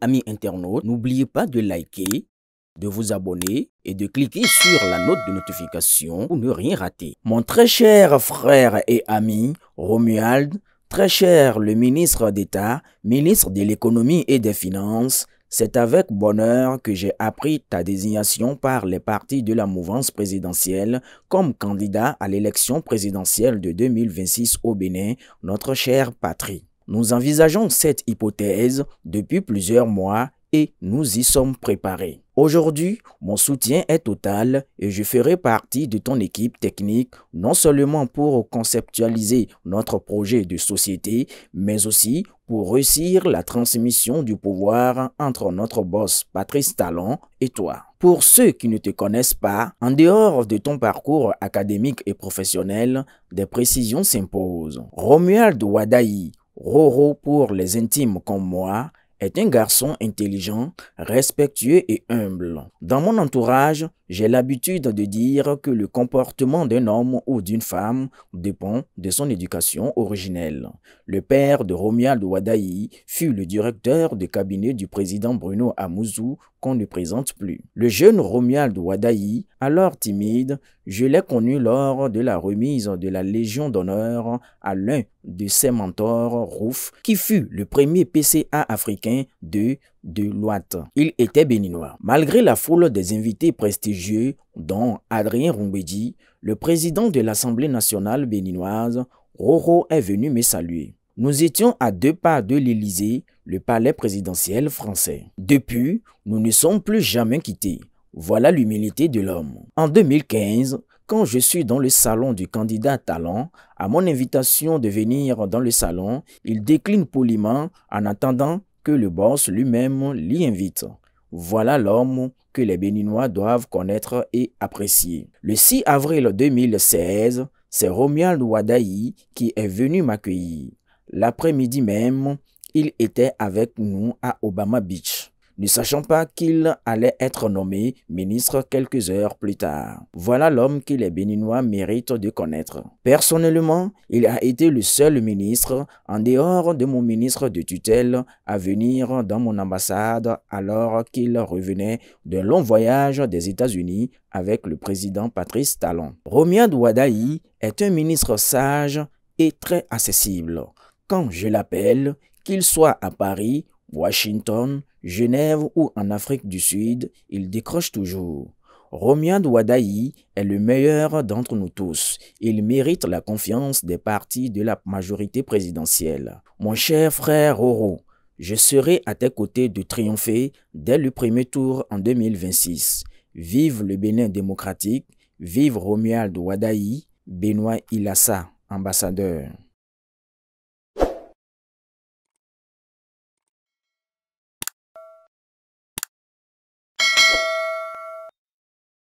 amis internautes, n'oubliez pas de liker, de vous abonner et de cliquer sur la note de notification pour ne rien rater. Mon très cher frère et ami Romuald, très cher le ministre d'État, ministre de l'économie et des finances, c'est avec bonheur que j'ai appris ta désignation par les partis de la mouvance présidentielle comme candidat à l'élection présidentielle de 2026 au Bénin, notre chère patrie. Nous envisageons cette hypothèse depuis plusieurs mois et nous y sommes préparés. Aujourd'hui, mon soutien est total et je ferai partie de ton équipe technique non seulement pour conceptualiser notre projet de société, mais aussi pour réussir la transmission du pouvoir entre notre boss Patrice Talon et toi. Pour ceux qui ne te connaissent pas, en dehors de ton parcours académique et professionnel, des précisions s'imposent. Romuald Wadayi, Roro pour les intimes comme moi, est un garçon intelligent, respectueux et humble. Dans mon entourage, j'ai l'habitude de dire que le comportement d'un homme ou d'une femme dépend de son éducation originelle. Le père de Romuald Wadayi fut le directeur de cabinet du président Bruno Amouzou, qu'on ne présente plus. Le jeune Romuald Wadayi, alors timide, je l'ai connu lors de la remise de la Légion d'honneur à l'un de ses mentors, Rouf, qui fut le premier PCA africain de l'Ouest. Il était béninois. Malgré la foule des invités prestigieux, dont Adrien Rumbedi, le président de l'Assemblée nationale béninoise, Roro est venu me saluer. Nous étions à 2 pas de l'Élysée, le palais présidentiel français. Depuis, nous ne sommes plus jamais quittés. Voilà l'humilité de l'homme. En 2015, quand je suis dans le salon du candidat Talon, à mon invitation de venir dans le salon, il décline poliment en attendant que le boss lui-même l'y invite. Voilà l'homme que les Béninois doivent connaître et apprécier. Le 6 avril 2016, c'est Romuald Wadayi qui est venu m'accueillir. L'après-midi même, il était avec nous à Obama Beach, ne sachant pas qu'il allait être nommé ministre quelques heures plus tard. Voilà l'homme que les Béninois méritent de connaître. Personnellement, il a été le seul ministre, en dehors de mon ministre de tutelle, à venir dans mon ambassade alors qu'il revenait d'un long voyage des États-Unis avec le président Patrice Talon. Romuald Wadayi est un ministre sage et très accessible. Quand je l'appelle, qu'il soit à Paris, Washington, Genève ou en Afrique du Sud, il décroche toujours. Romuald Wadayi est le meilleur d'entre nous tous. Il mérite la confiance des partis de la majorité présidentielle. Mon cher frère Roro, je serai à tes côtés de triompher dès le premier tour en 2026. Vive le Bénin démocratique, vive Romuald Wadayi, Benoît Ilassa, ambassadeur.